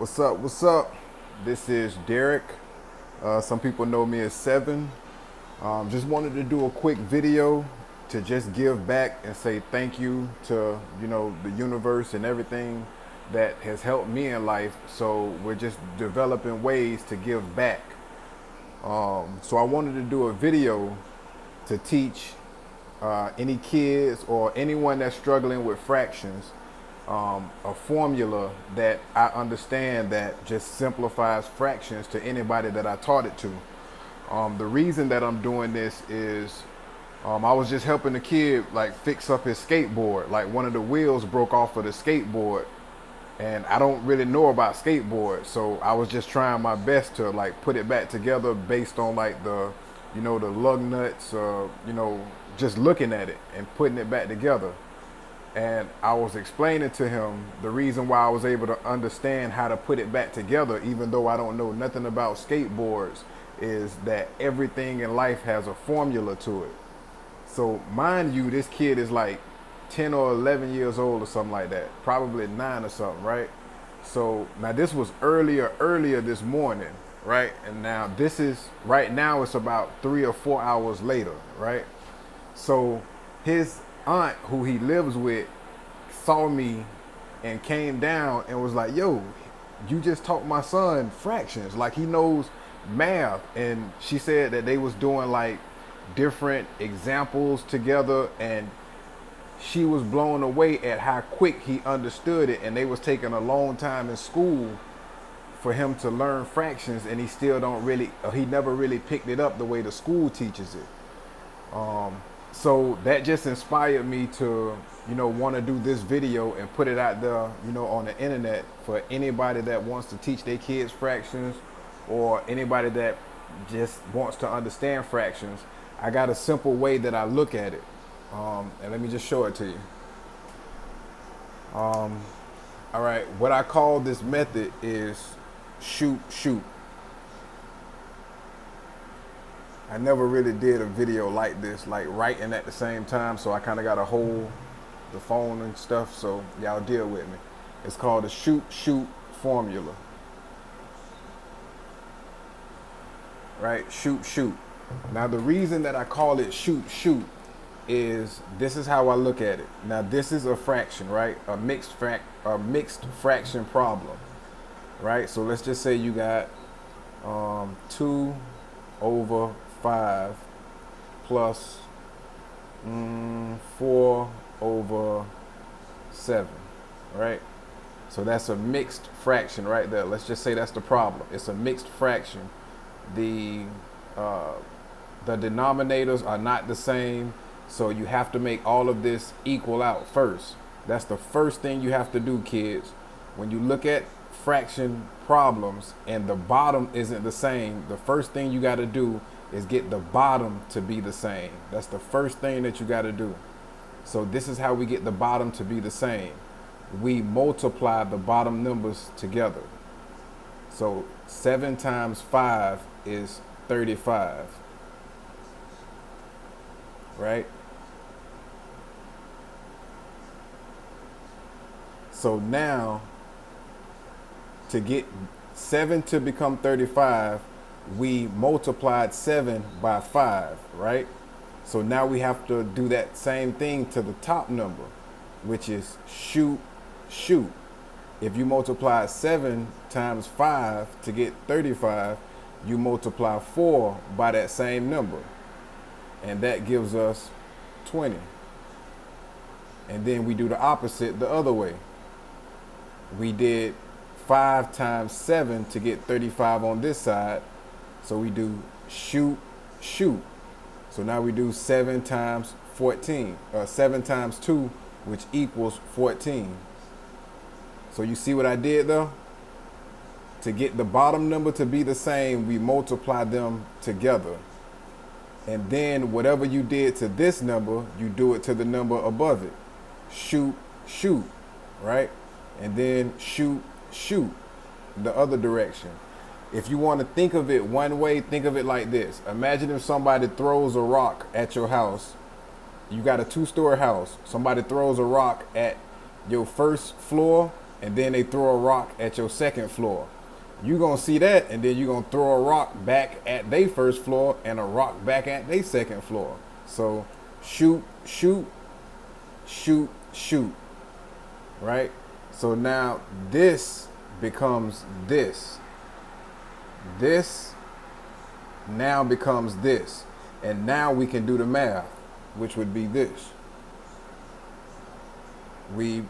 What's up? What's up? This is Derek. Some people know me as Seven. Just wanted to do a quick video to just give back and say thank you to the universe and everything that has helped me in life. So we're just developing ways to give back. So I wanted to do a video to teach any kids or anyone that's struggling with fractions a formula that I understand that just simplifies fractions to anybody that I taught it to. The reason that I'm doing this is I was just helping the kid like fix up his skateboard. Like one of the wheels broke off of the skateboard, and I don't really know about skateboards, so I was just trying my best to like put it back together based on like the the lug nuts, just looking at it and putting it back together. And I was explaining to him the reason why I was able to understand how to put it back together, even though I don't know nothing about skateboards, is that everything in life has a formula to it. So mind you, this kid is like 10 or 11 years old or something like that, probably 9 or something, right? So now this was earlier this morning, right? And now right now it's about 3 or 4 hours later, right? So his aunt, who he lives with, saw me and came down and was like, yo, you just taught my son fractions, like he knows math. And she said that they was doing like different examples together, and she was blown away at how quick he understood it, and they was taking a long time in school for him to learn fractions, and he never really picked it up the way the school teaches it. So that just inspired me to, want to do this video and put it out there, on the internet for anybody that wants to teach their kids fractions, or anybody that just wants to understand fractions. I got a simple way that I look at it. And let me just show it to you. All right, what I call this method is Shoop Shoop. I never really did a video like this, like writing at the same time, so I kind of got to hold the phone and stuff, so y'all deal with me. It's called the Shoop Shoop formula. Right, Shoop Shoop. Now the reason that I call it Shoop Shoop is this is how I look at it. Now this is a fraction, right? A mixed fraction problem, right? So let's just say you got 2 over 5 plus 4 over 7, right? So that's a mixed fraction right there. Let's just say that's the problem. It's a mixed fraction. The denominators are not the same, so you have to make all of this equal out first. That's the first thing you have to do, kids. When you look at fraction problems and the bottom isn't the same, the first thing you got to do is get the bottom to be the same. That's the first thing that you got to do. So this is how we get the bottom to be the same. We multiply the bottom numbers together. So 7 times 5 is 35, right? So now, to get 7 to become 35, we multiplied 7 by 5, right? So now we have to do that same thing to the top number, which is Shoop Shoop. If you multiply 7 times 5 to get 35, you multiply 4 by that same number, and that gives us 20. And then we do the opposite the other way. We did 5 times 7 to get 35 on this side, so we do Shoop Shoop. So now we do 7 times 14, 7 times 2, which equals 14. So you see what I did though? To get the bottom number to be the same, we multiply them together. And then whatever you did to this number, you do it to the number above it. Shoop Shoop, right? And then Shoop Shoop the other direction. If you want to think of it one way, think of it like this. Imagine if somebody throws a rock at your house. You got a 2-story house. Somebody throws a rock at your first floor and then they throw a rock at your second floor. You gonna see that, and then you gonna throw a rock back at their first floor and a rock back at their second floor. So shoot, shoot, shoot, shoot, right? So now this becomes this. This now becomes this. And now we can do the math, which would be this. We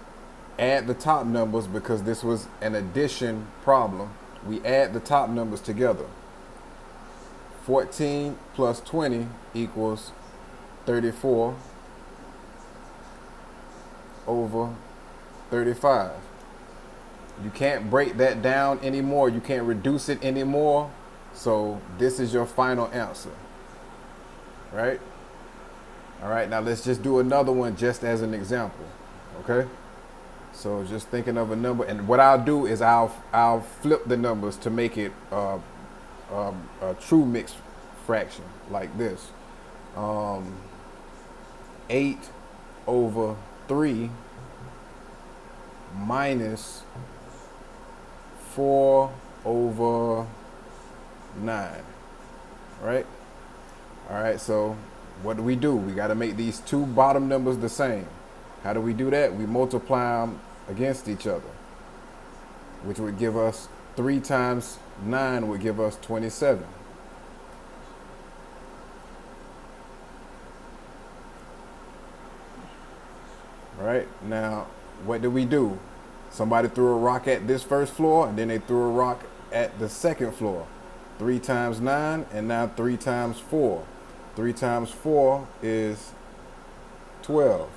add the top numbers because this was an addition problem. We add the top numbers together. 14 plus 20 equals 34 over 35. You can't break that down anymore. You can't reduce it anymore. So this is your final answer, right? All right, now let's just do another one just as an example, okay? So just thinking of a number, and what I'll do is I'll flip the numbers to make it a true mixed fraction like this. 8 over 3 minus 4 over 9, right? All right, so what do? We got to make these two bottom numbers the same. How do we do that? We multiply them against each other, which would give us 3 times 9 would give us 27. Right, now what do? Somebody threw a rock at this first floor, and then they threw a rock at the second floor. 3 times 9, and now 3 times 4. 3 times 4 is 12.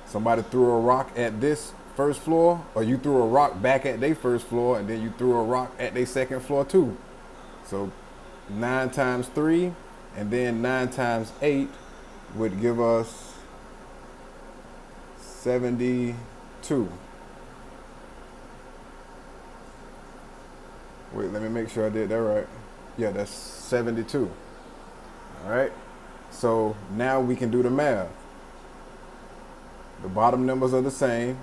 Somebody threw a rock at this first floor, or you threw a rock back at their first floor, and then you threw a rock at their second floor too. So 9 times 3, and then 9 times 8 would give us 72. Wait, let me make sure I did that right. Yeah, that's 72. All right. So now we can do the math. The bottom numbers are the same.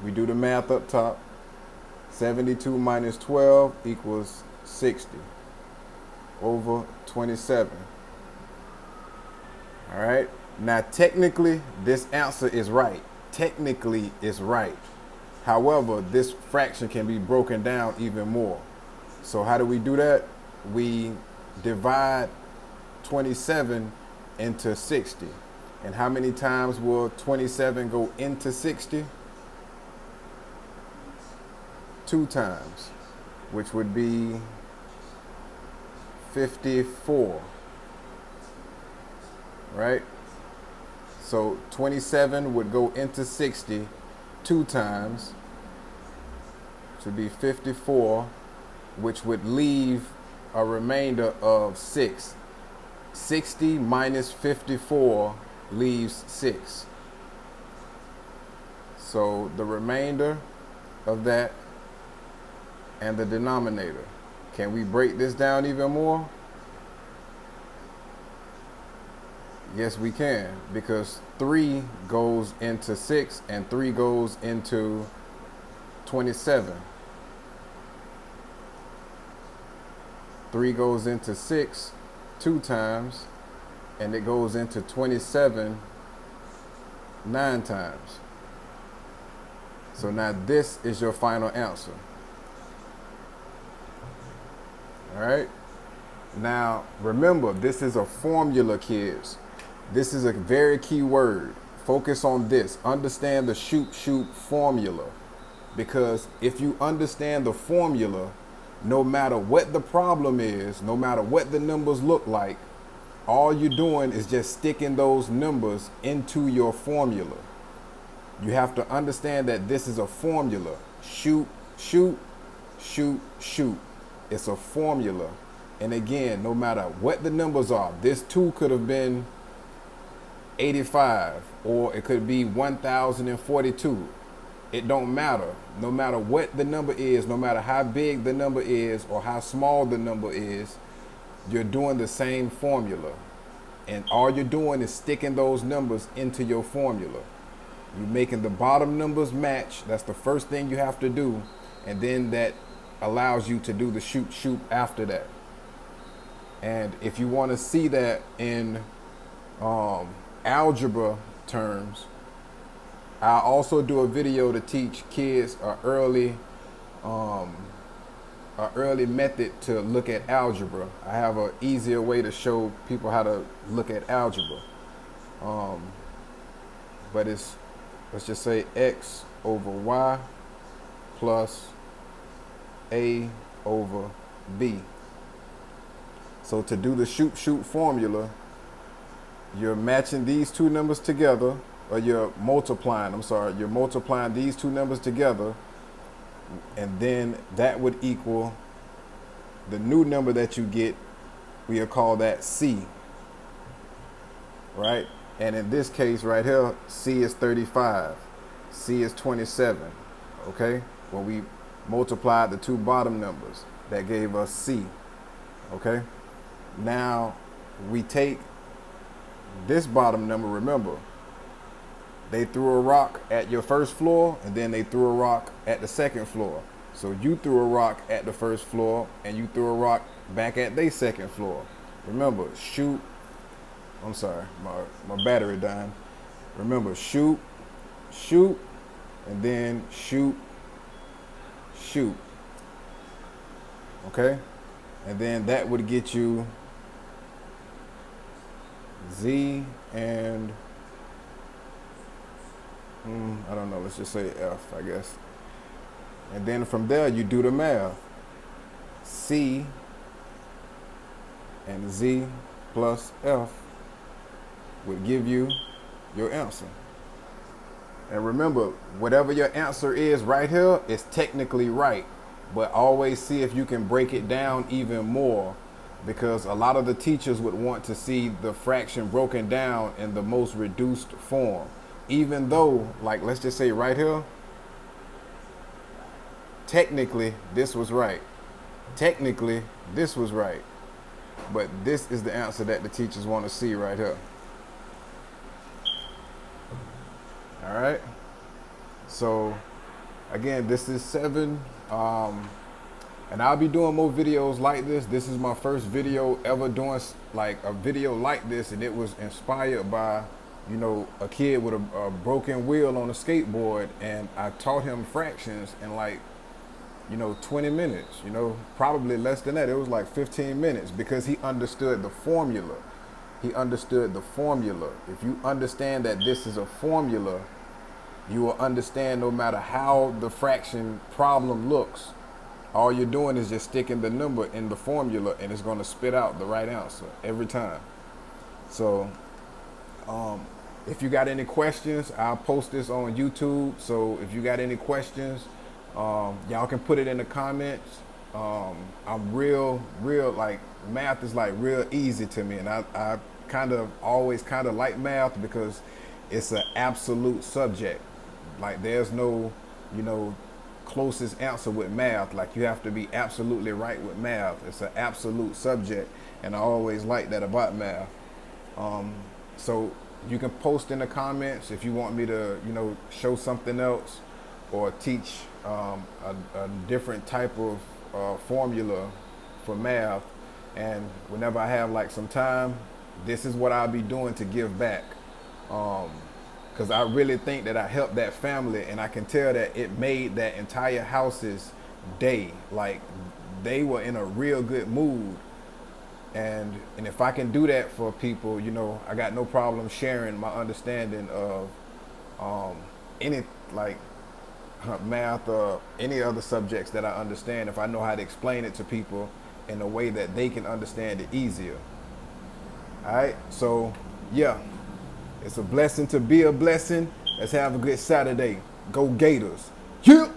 We do the math up top. 72 minus 12 equals 60 over 27. All right. Now, technically, this answer is right. Technically, it's right. However, this fraction can be broken down even more. So how do we do that? We divide 27 into 60. And how many times will 27 go into 60? 2 times, which would be 54, right? So 27 would go into 60 2 times, which would be 54, which would leave a remainder of 6. 60 minus 54 leaves 6. So the remainder of that and the denominator. Can we break this down even more? Yes, we can, because 3 goes into 6 and 3 goes into 27. 3 goes into 6 2 times, and it goes into 27 9 times. So now this is your final answer. All right. Now remember, this is a formula, kids. This is a very key word. Focus on this. Understand the Shoop Shoop formula. Because if you understand the formula, no matter what the problem is, no matter what the numbers look like, all you're doing is just sticking those numbers into your formula. You have to understand that this is a formula. Shoot, shoot, shoot, shoot. It's a formula. And again, no matter what the numbers are, this 2 could have been 85, or it could be 1042. It don't matter. No matter what the number is, no matter how big the number is or how small the number is, you're doing the same formula. And all you're doing is sticking those numbers into your formula. You're making the bottom numbers match. That's the first thing you have to do. And then that allows you to do the shoop shoop after that. And if you want to see that in algebra terms, I also do a video to teach kids a early method to look at algebra. I have an easier way to show people how to look at algebra. But it's, let's just say x over y plus a over b. So to do the shoop shoop formula, you're matching these two numbers together, or you're multiplying these two numbers together, and then that would equal the new number that you get. We'll call that C, right? And in this case right here, C is 35, C is 27, okay? When we multiplied the two bottom numbers, that gave us C, okay? Now we take this bottom number. Remember, they threw a rock at your first floor, and then they threw a rock at the second floor. So you threw a rock at the first floor, and you threw a rock back at their second floor. Remember, shoot. I'm sorry, my battery dying. Remember, shoot, shoot, and then shoot, shoot. Okay? And then that would get you Z and I don't know, let's just say F, I guess. And then from there you do the math. C and Z plus F would give you your answer. And remember, whatever your answer is right here is technically right, but always see if you can break it down even more, because a lot of the teachers would want to see the fraction broken down in the most reduced form. Even though, like, let's just say right here, technically this was right. Technically this was right. But this is the answer that the teachers want to see right here. All right. So again, this is 7. And I'll be doing more videos like this. This is my first video ever doing like a video like this, and it was inspired by, you know, a kid with a broken wheel on a skateboard, and I taught him fractions in like, you know, 20 minutes, you know, probably less than that. It was like 15 minutes because he understood the formula. He understood the formula. If you understand that this is a formula, you will understand no matter how the fraction problem looks, all you're doing is just sticking the number in the formula, and it's going to spit out the right answer every time. So if you got any questions, I'll post this on YouTube. So if you got any questions, y'all can put it in the comments. I'm real, like, math is like real easy to me. And I kind of always kind of like math because it's an absolute subject. Like, there's no, you know, closest answer with math. Like, you have to be absolutely right with math. It's an absolute subject, and I always like that about math. So you can post in the comments if you want me to, you know, show something else or teach a different type of formula for math. And whenever I have like some time, this is what I'll be doing to give back. Because I really think that I helped that family, and I can tell that it made that entire house's day. Like, they were in a real good mood. And if I can do that for people, you know, I got no problem sharing my understanding of any, like, math or any other subjects that I understand, if I know how to explain it to people in a way that they can understand it easier. All right, so yeah, it's a blessing to be a blessing. Let's have a good Saturday. Go Gators. Yeah.